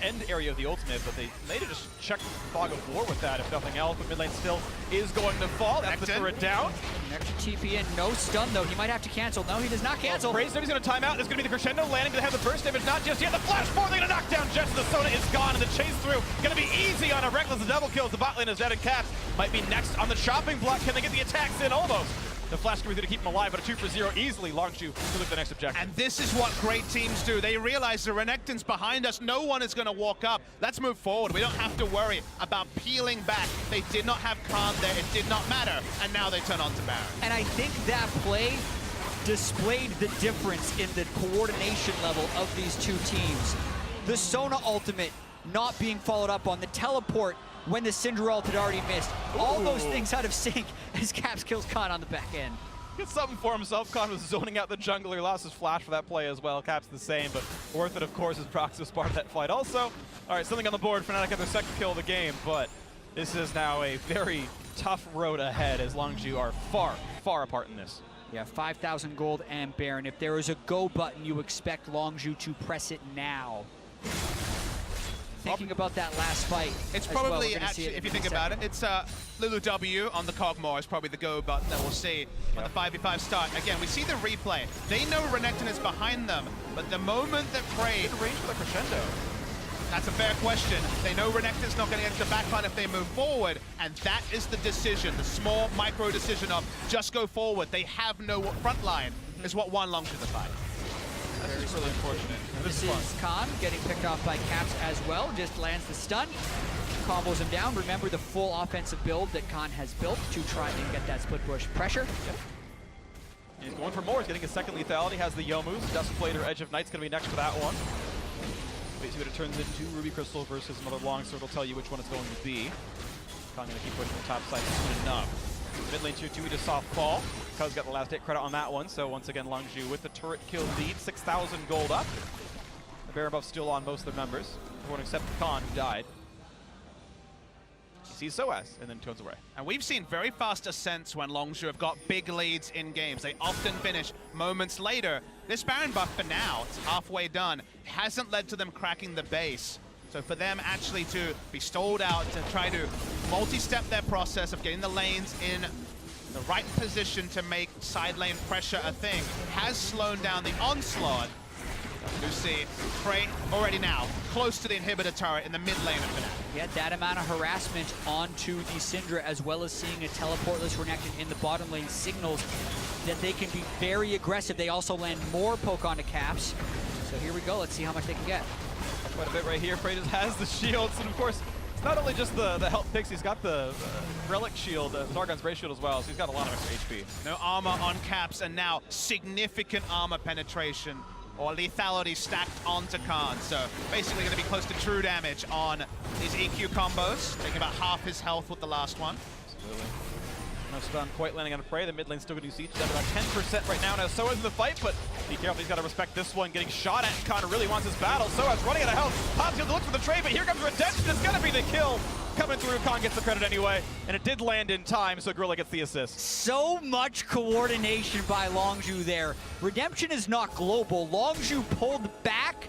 end area of the ultimate, but they may have just checked Fog of War with that, if nothing else. But mid lane still is going to fall. That's the turret down. An extra TP in, no stun though. He might have to cancel. No, he does not cancel. He's going to time out. There's going to be the crescendo landing to have the burst damage. Not just yet. The flash forward. They're going to knock down Jesiz. The Sona is gone, and the chase through going to be easy on a Rekkles. The double kills. The bot lane is dead, and Caps might be next on the chopping block. Can they get the attacks in? Almost. The flash can be there to keep him alive, but a 2 for 0 easily. Longzhu to look at the next objective. And this is what great teams do. They realize the Renekton's behind us. No one is going to walk up. Let's move forward. We don't have to worry about peeling back. They did not have Khan there. It did not matter. And now they turn on to Baron. And I think that play displayed the difference in the coordination level of these two teams. The Sona ultimate not being followed up on, the teleport when the Syndra ult had already missed. All those things out of sync as Caps kills Khan on the back end. Gets something for himself. Khan was zoning out the jungler. Lost his flash for that play as well. Caps the same, but worth it, of course, as Broxah was part of that fight. Also, all right, something on the board. Fnatic got their second kill of the game, but this is now a very tough road ahead as Longzhu are far, far apart in this. Yeah, 5,000 gold and Baron. If there is a go button, you expect Longzhu to press it now. Thinking about that last fight. It's probably, actually, if you think about it, it's Lulu W on the Kog'Maw is probably the go button that we'll see on the 5v5 start. Again, we see the replay. They know Renekton is behind them, but the moment that Prey... Good range for the crescendo. That's a fair question. They know Renekton's not going to get the backline if they move forward, and that is the decision, the small micro decision of just go forward. They have no front line, is what won Longzhu the fight. This is really unfortunate. This is Khan getting picked off by Caps as well. Just lands the stun, combos him down. Remember the full offensive build that Khan has built to try and get that split push pressure. Yep. He's going for more. He's getting a second lethality. Has the Yomu's. Duskblade or Edge of Night's going to be next for that one. Wait, see what it turns into. Ruby Crystal versus another Longsword will tell you which one it's going to be. Khan going to keep pushing the top side soon enough. Mid lane tier 2, we just saw fall. Cuzz got the last hit credit on that one, so once again, Longzhu with the turret kill lead, 6,000 gold up. The Baron buff still on most of their members, everyone except Khan, who died. You see sOAZ, and then tones away. And we've seen very fast ascents when Longzhu have got big leads in games. They often finish moments later. This Baron buff for now, it's halfway done, hasn't led to them cracking the base. So for them actually to be stalled out, to try to multi-step their process of getting the lanes in the right position to make side lane pressure a thing, has slowed down the onslaught. You see Prey already now close to the inhibitor turret in the mid lane of Fnatic. Yeah, that amount of harassment onto the Syndra, as well as seeing a teleportless Renekton in the bottom lane, signals that they can be very aggressive. They also land more poke onto Caps. So here we go. Let's see how much they can get. Quite a bit right here. Prey just has the shields, and of course, it's not only just the health picks, he's got the relic shield, the Zargon's Brace shield as well, so he's got a lot of extra HP. No armor on Caps, and now significant armor penetration or lethality stacked onto Khan. So basically going to be close to true damage on these EQ combos, taking about half his health with the last one. Absolutely. No stun quite landing on a Prey. The mid lane still going to do siege. Down about 10% right now. Now sOAZ in the fight, but be careful. He's got to respect this one. Getting shot at. Connor really wants his battle. sOAZ running out of health. Pops to look for the trade, but here comes Redemption. It's going to be the kill. Coming through, Khan gets the credit anyway, and it did land in time, so Gorilla gets the assist. So much coordination by Longzhu there. Redemption is not global. Longzhu pulled back,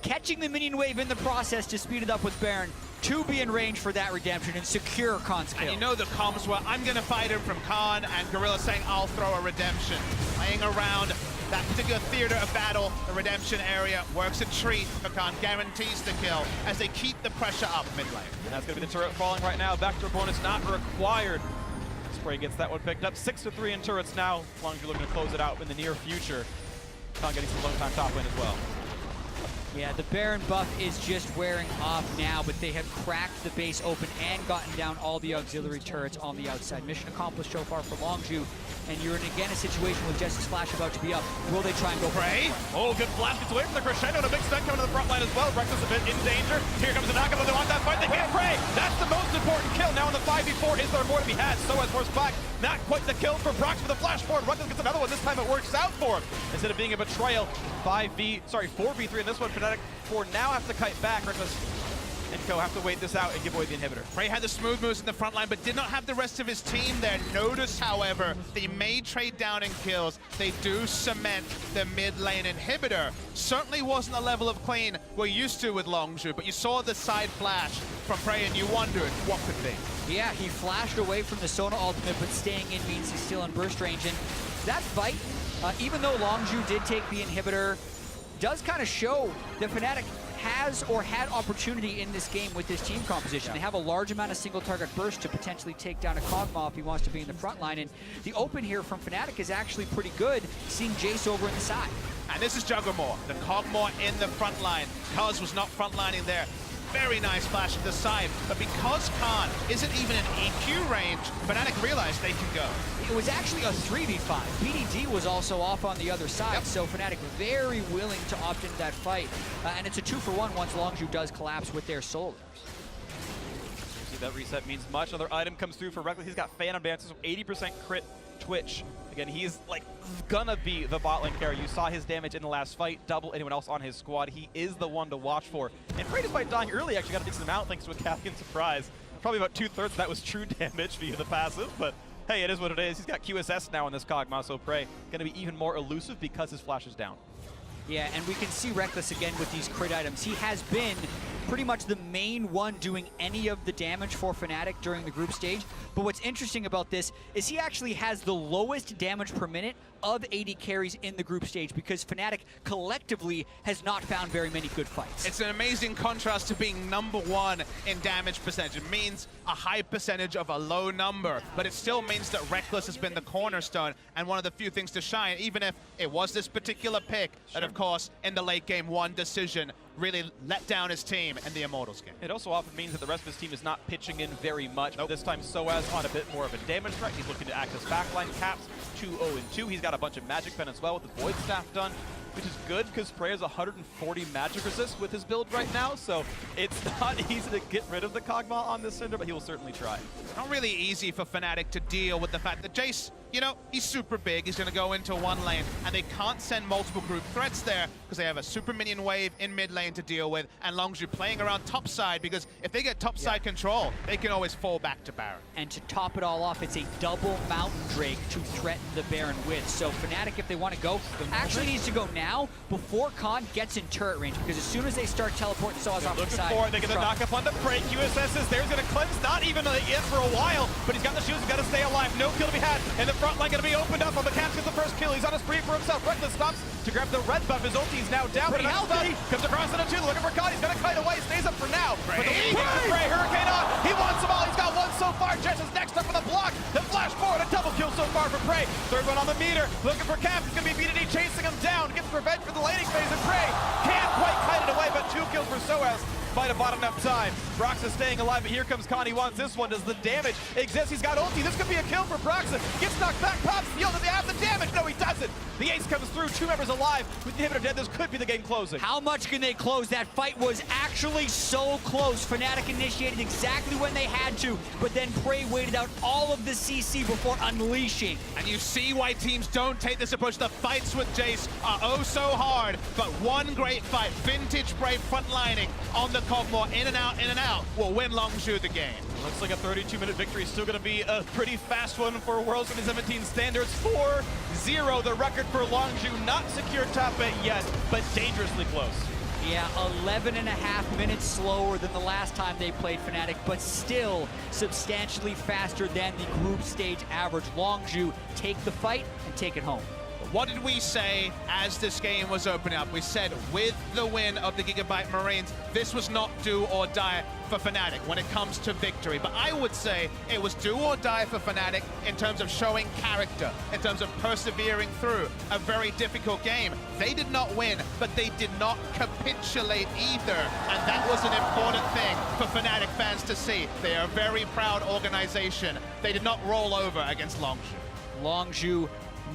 catching the minion wave in the process to speed it up with Baron to be in range for that Redemption and secure Khan's kill. And you know the comms were, I'm going to fight him from Khan, and Gorilla saying, I'll throw a Redemption. Playing around that particular theater of battle, the Redemption area, works a treat for Khan, guarantees the kill as they keep the pressure up mid lane. And that's going to be the turret falling right now. Backdoor bonus not required. Spray gets that one picked up. 6-3 in turrets now. Longzhu looking to close it out in the near future. Khan getting some long time top lane as well. Yeah, the Baron buff is just wearing off now, but they have cracked the base open and gotten down all the auxiliary turrets on the outside. Mission accomplished so far for Longzhu, and you're in again a situation with Jesiz Flash about to be up. Will they try and go Prey? Oh, good flash gets away from the crescendo, and a big stun coming to the front line as well. Rekkles a bit in danger. Here comes the knockup, they want that fight. They get Prey. That's the most important kill. Now in the 5v4, is there more to be had? sOAZ forced back. Not quite the kill for Broxah with the flash forward. Rekkles gets another one. This time it works out for him. Instead of being a betrayal, 4v3 in this one. Fnatic for now have to kite back. Rekkles and Co have to wait this out and give away the inhibitor. Prey had the smooth moves in the front line, but did not have the rest of his team there. Notice, however, they may trade down in kills. They do cement the mid lane inhibitor. Certainly wasn't the level of clean we're used to with Longzhu, but you saw the side flash from Prey and you wondered what could be. Yeah, he flashed away from the Sona ultimate, but staying in means he's still in burst range. And that fight, even though Longzhu did take the inhibitor, does kind of show that Fnatic has or had opportunity in this game with this team composition. Yeah. They have a large amount of single target burst to potentially take down a Kog'Maw if he wants to be in the front line. And the open here from Fnatic is actually pretty good, seeing Jayce over in the side. And this is Juggermore, the Kog'Maw in the front line. Cuzz was not frontlining there. Very nice flash to the side, but because Khan isn't even in EQ range, Fnatic realized they can go. It was actually a 3v5. BDD was also off on the other side, yep. So Fnatic very willing to opt into that fight. And it's a 2-for-1 once Longzhu does collapse with their solars. See, that reset means much. Another item comes through for Rekkles. He's got Phantom Dances with 80% crit Twitch. Again, he's like gonna be the bot lane carry. You saw his damage in the last fight, double anyone else on his squad. He is the one to watch for. And Prey, despite dying early, actually got a decent amount thanks to a Caspian surprise. Probably about 2/3 of that was true damage via the passive, but hey, it is what it is. He's got QSS now in this Kog'Maw, so Prey gonna be even more elusive because his flash is down. Yeah, and we can see Rekkles again with these crit items. He has been pretty much the main one doing any of the damage for Fnatic during the group stage. But what's interesting about this is he actually has the lowest damage per minute of AD carries in the group stage because Fnatic collectively has not found very many good fights. It's an amazing contrast to being #1 in damage percentage. It means a high percentage of a low number, but it still means that Rekkles has been the cornerstone and one of the few things to shine, even if it was this particular pick that, of course, in the late game, one decision really let down his team in the Immortals game. It also often means that the rest of his team is not pitching in very much. Nope. This time sOAZ on a bit more of a damage threat. He's looking to act as backline. Caps 2-0-2. He's got a bunch of magic pen as well with the Void Staff done. which is good because Prey has 140 magic resist with his build right now, so it's not easy to get rid of the Kog'Maw on this Syndra, but he will certainly try. Not really easy for Fnatic to deal with the fact that Jayce, you know, he's super big. He's going to go into one lane, and they can't send multiple group threats there because they have a super minion wave in mid lane to deal with, and Longzhu playing around top side because if they get top side control, they can always fall back to Baron. And to top it all off, it's a double Mountain Drake to threaten the Baron with. So Fnatic, if they want to go, actually needs to go now before Khan gets in turret range, because as soon as they start teleporting sOAZ off the side, They get the knock up on the Prey. QSS is there. He's going to cleanse, not even yet for a while, but he's got the shields. He's got to stay alive. No kill to be had. And the front line going to be opened up on the Caps gets the first kill. He's on a spree for himself. Rekkles stops to grab the red buff. His ulti is now down. Pretty healthy. Comes across into two. Looking for Khan. He's going to kite away. Stays up for now. Prey. But the lead here Prey. Hurricane on. He wants them all. He's got one so far. Jesiz next up for the block. The flash forward. A double kill so far for Prey. Third one on the meter. Looking for Caps. He's going to be BDD chasing him down. Gets revenge for the laning phase. And Prey can't quite kite it away, but 2 kills for sOAZ. Might have bought enough time. Broxah staying alive, but here comes Khan. He wants this one. Does the damage exist? He's got ulti. This could be a kill for Broxah. Gets knocked back, pops the ult. Does he have the damage? No, he doesn't. The ace comes through. 2 members alive. With the inhibitor dead, this could be the game closing. how much can they close? That fight was actually so close. Fnatic initiated exactly when they had to, but then Prey waited out all of the CC before unleashing. And you see why teams don't take this approach. The fights with Jayce are oh so hard, but one great fight, vintage Brave frontlining on the Kog'Maw, in and out, will win Longzhu the game. Looks like a 32-minute victory. Still going to be a pretty fast one for Worlds 2017 standards. 4-0, the record for Longzhu. Not secure top 8 yet, but dangerously close. Yeah, 11.5 minutes slower than the last time they played Fnatic, but still substantially faster than the group stage average. Longzhu take the fight and take it home. What did we say as this game was opening up? We said with the win of the Gigabyte Marines, this was not do or die for Fnatic when it comes to victory. But I would say it was do or die for Fnatic in terms of showing character, in terms of persevering through a very difficult game. They did not win, but they did not capitulate either. And that was an important thing for Fnatic fans to see. They are a very proud organization. They did not roll over against Longzhu. Longzhu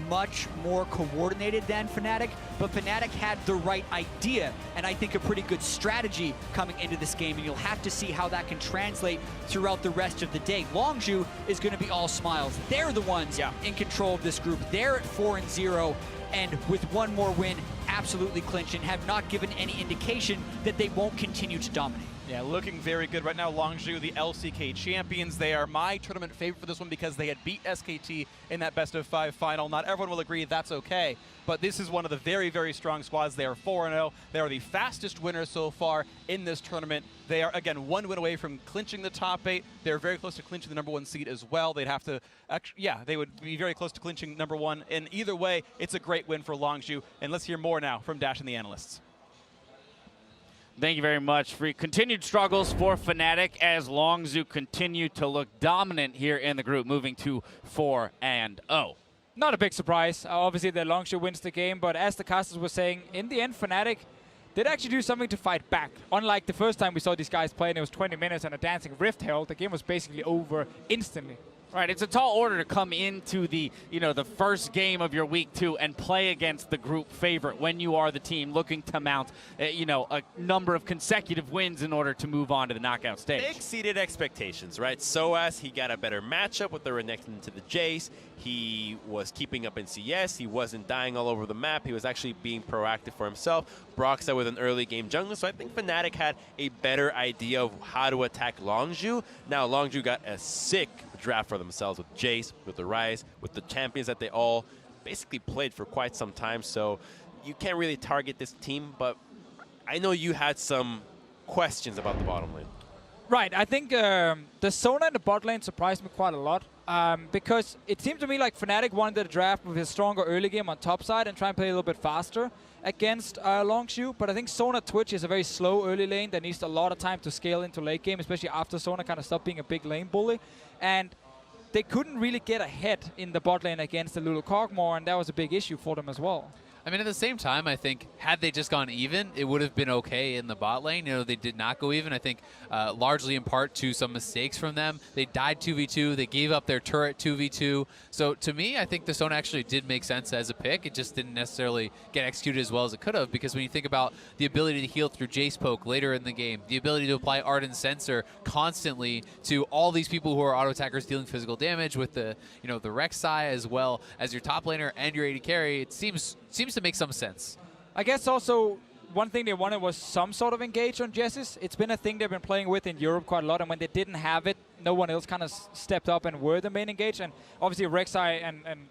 much more coordinated than Fnatic, but Fnatic had the right idea and I think a pretty good strategy coming into this game, and you'll have to see how that can translate throughout the rest of the day. Longzhu is going to be all smiles. They're the ones in control of this group. They're at 4-0, and with one more win, absolutely clinching, have not given any indication that they won't continue to dominate. Yeah, looking very good right now. Longzhu, the LCK champions. They are my tournament favorite for this one because they had beat SKT in that best-of-5 final. Not everyone will agree that's okay, but this is one of the very, very strong squads. They are 4-0. They are the fastest winners so far in this tournament. They are, again, 1 win away from clinching the top 8. They're very close to clinching the #1 seed as well. They'd have to, they would be very close to clinching #1. And either way, it's a great win for Longzhu. And let's hear more now from Dash and the analysts. Thank you very much. For continued struggles for Fnatic as Longzhu continue to look dominant here in the group, moving to 4-0. Not a big surprise. Obviously, the Longzhu wins the game, but as the casters were saying, in the end, Fnatic did actually do something to fight back. Unlike the first time we saw these guys play, and it was 20 minutes and a dancing Rift Herald, the game was basically over instantly. Right, it's a tall order to come into the, the first game of your week 2 and play against the group favorite when you are the team looking to mount, a number of consecutive wins in order to move on to the knockout stage. They exceeded expectations, right? sOAZ, he got a better matchup with the Renekton to the Jayce. He was keeping up in CS. He wasn't dying all over the map. He was actually being proactive for himself. Broxah with an early game jungle. So I think Fnatic had a better idea of how to attack Longzhu. Now Longzhu got a sick draft for themselves with Jayce, with the Ryze, with the champions that they all basically played for quite some time. So you can't really target this team, but I know you had some questions about the bottom lane. Right, I think the Sona in the bot lane surprised me quite a lot because it seemed to me like Fnatic wanted to draft with his stronger early game on top side and try and play a little bit faster against Longzhu, but I think Sona Twitch is a very slow early lane that needs a lot of time to scale into late game, especially after Sona kind of stopped being a big lane bully, and they couldn't really get ahead in the bot lane against the Lulu Kog'Maw, and that was a big issue for them as well. I mean, at the same time, I think had they just gone even, it would have been okay in the bot lane. You know, they did not go even. I think largely in part to some mistakes from them. They died 2v2. They gave up their turret 2v2. So to me, I think the Sona actually did make sense as a pick. It just didn't necessarily get executed as well as it could have, because when you think about the ability to heal through Jayce poke later in the game, the ability to apply Ardent Sensor constantly to all these people who are auto attackers dealing physical damage with the, you know, the Rek'Sai as well as your top laner and your AD carry, it seems to make some sense. I guess also one thing they wanted was some sort of engage on Jesiz. It's been a thing they've been playing with in Europe quite a lot, and when they didn't have it, no one else kind of stepped up and were the main engage. And obviously Rek'Sai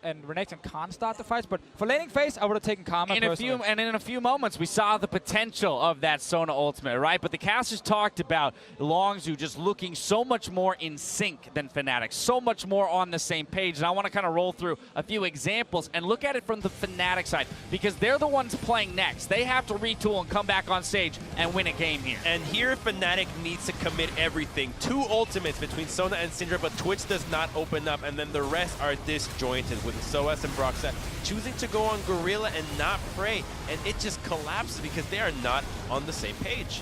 and Renekton can't start the fights, but for laning phase, I would have taken Karma personally. And in a few moments, we saw the potential of that Sona ultimate, right? But the casters talked about Longzhu just looking so much more in sync than Fnatic, so much more on the same page. And I want to kind of roll through a few examples and look at it from the Fnatic side, because they're the ones playing next. They have to retool and come back on stage and win a game here. And here, Fnatic needs to commit everything. 2 ultimates between Sona and Syndra, but Twitch does not open up, and then the rest are disjointed with sOAZ and Broxah choosing to go on Gorilla and not Prey, and it just collapses because they are not on the same page.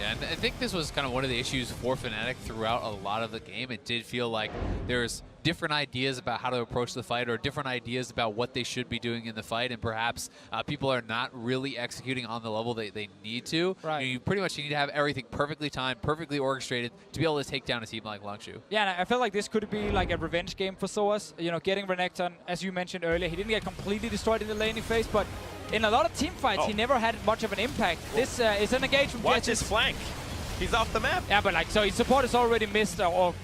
Yeah, and I think this was kind of one of the issues for Fnatic throughout a lot of the game. It did feel like there's different ideas about how to approach the fight, or different ideas about what they should be doing in the fight, and perhaps people are not really executing on the level they need to. Right. You pretty much need to have everything perfectly timed, perfectly orchestrated to be able to take down a team like Longzhu. Yeah, and I feel like this could be like a revenge game for sOAZ. You know, getting Renekton, as you mentioned earlier, he didn't get completely destroyed in the laning phase, but in a lot of team fights, he never had much of an impact. This is an engagement. Watch his flank. He's off the map. Yeah, but like, so his support has already missed or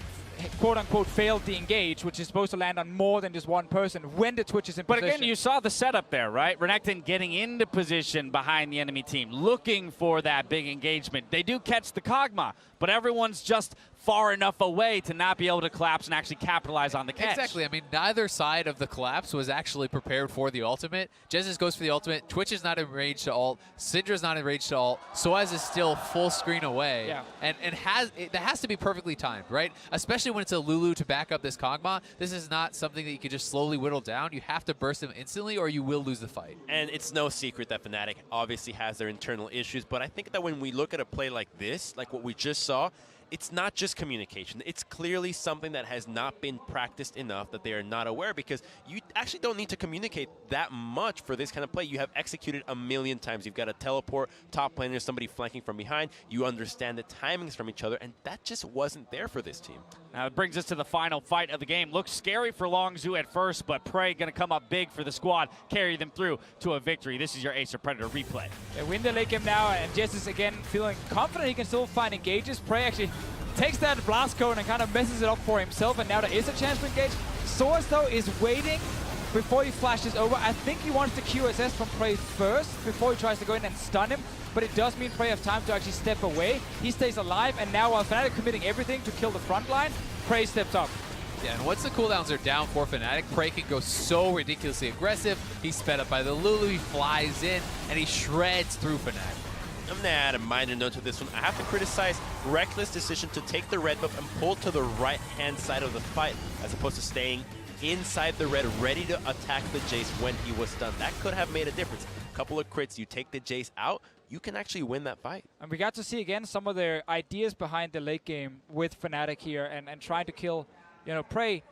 quote-unquote failed the engage, which is supposed to land on more than just one person when the Twitch is in position. But again, you saw the setup there, right? Renekton getting into position behind the enemy team, looking for that big engagement. They do catch the Kog'Maw, but everyone's just far enough away to not be able to collapse and actually capitalize on the catch. Exactly. I mean, neither side of the collapse was actually prepared for the ultimate. Jesiz goes for the ultimate. Twitch is not in range to ult. Syndra's not in range to ult. sOAZ is still full screen away. Yeah. And that has to be perfectly timed, right? Especially when it's a Lulu to back up this Kog'Maw. This is not something that you could just slowly whittle down. You have to burst him instantly or you will lose the fight. And it's no secret that Fnatic obviously has their internal issues, but I think that when we look at a play like this, like what we just saw, it's not just communication. It's clearly something that has not been practiced enough, that they are not aware, because you actually don't need to communicate that much for this kind of play. You have executed a million times. You've got a teleport, top laner, somebody flanking from behind. You understand the timings from each other, and that just wasn't there for this team. Now it brings us to the final fight of the game. Looks scary for Longzhu at first, but Prey going to come up big for the squad, carry them through to a victory. This is your Acer Predator replay. They win the late game now, and Jesiz again feeling confident he can still find engages. Prey actually takes that blast cone and kind of messes it up for himself, and now there is a chance to engage. sOAZ, though, is waiting before he flashes over. I think he wants the QSS from Prey first before he tries to go in and stun him, but it does mean Prey have time to actually step away. He stays alive, and now while Fnatic committing everything to kill the front line, Prey steps up. Yeah, and once the cooldowns are down for Fnatic, Prey can go so ridiculously aggressive. He's sped up by the Lulu, he flies in, and he shreds through Fnatic. I'm going to add a minor note to this one. I have to criticize Rekkles' decision to take the red buff and pull to the right-hand side of the fight, as opposed to staying inside the red, ready to attack the Jayce when he was stunned. That could have made a difference. A couple of crits, you take the Jayce out, you can actually win that fight. And we got to see again some of their ideas behind the late game with Fnatic here and trying to kill, you know, Prey.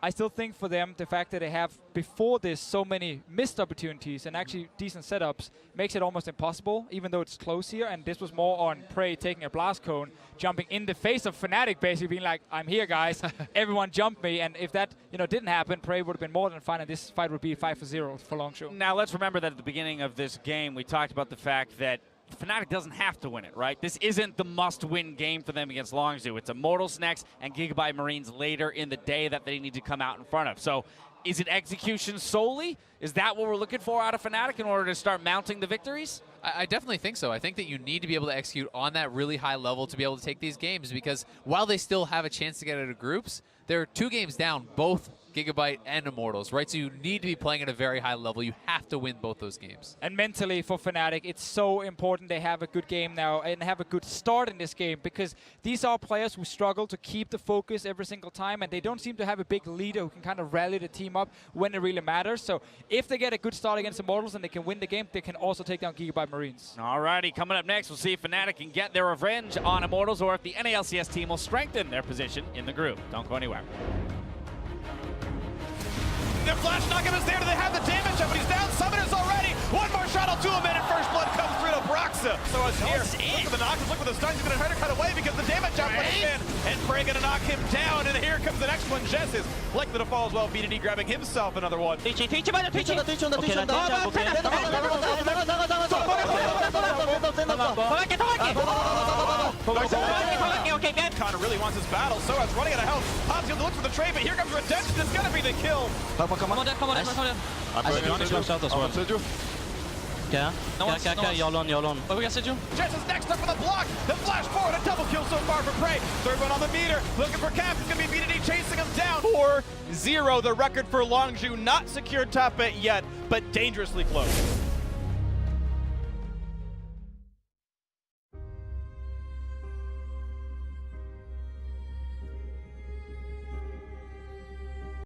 I still think for them, the fact that they have, before this, so many missed opportunities and actually decent setups makes it almost impossible, even though it's close here. And this was more on Prey taking a blast cone, jumping in the face of Fnatic, basically being like, I'm here, guys. Everyone jump me. And if that, you know, didn't happen, Prey would have been more than fine, and this fight would be 5-0 for Longzhu. Now, let's remember that at the beginning of this game, we talked about the fact that Fnatic doesn't have to win it, right? This isn't the must-win game for them against Longzhu. It's Immortals next and Gigabyte Marines later in the day that they need to come out in front of. So is it execution solely? Is that what we're looking for out of Fnatic in order to start mounting the victories? I definitely think so. I think that you need to be able to execute on that really high level to be able to take these games, because while they still have a chance to get out of groups, they're 2 games down, both Gigabyte and Immortals, right? So you need to be playing at a very high level. You have to win both those games. And mentally for Fnatic, it's so important they have a good game now and have a good start in this game, because these are players who struggle to keep the focus every single time, and they don't seem to have a big leader who can kind of rally the team up when it really matters. So if they get a good start against Immortals and they can win the game, they can also take down Gigabyte Marines. Alrighty, coming up next, we'll see if Fnatic can get their revenge on Immortals or if the NALCS team will strengthen their position in the group. Don't go anywhere. Their flash knockup is there. Do they have the damage up? But he's down. Summoners already. One more shot will do him in, and first blood comes through to Broxah. So it's here. Look for the knocks. Look for the stuns. He's going to try to cut away because the damage output is in. And Prey going to knock him down. And here comes the next one, Jesiz. Likely to fall as well. BDD grabbing himself another one. Connor really wants his battle. sOAZ running out of health. Hobbs going to look for the trade, but here comes Redemption. It's going to be the kill. Jesiz next up for the block. The flash forward. A double kill so far for Prey. Third one on the meter. Looking for Cap. It's going to be BDD chasing him down. 4-0. The record for Longzhu. Not secured top 8 yet, but dangerously close.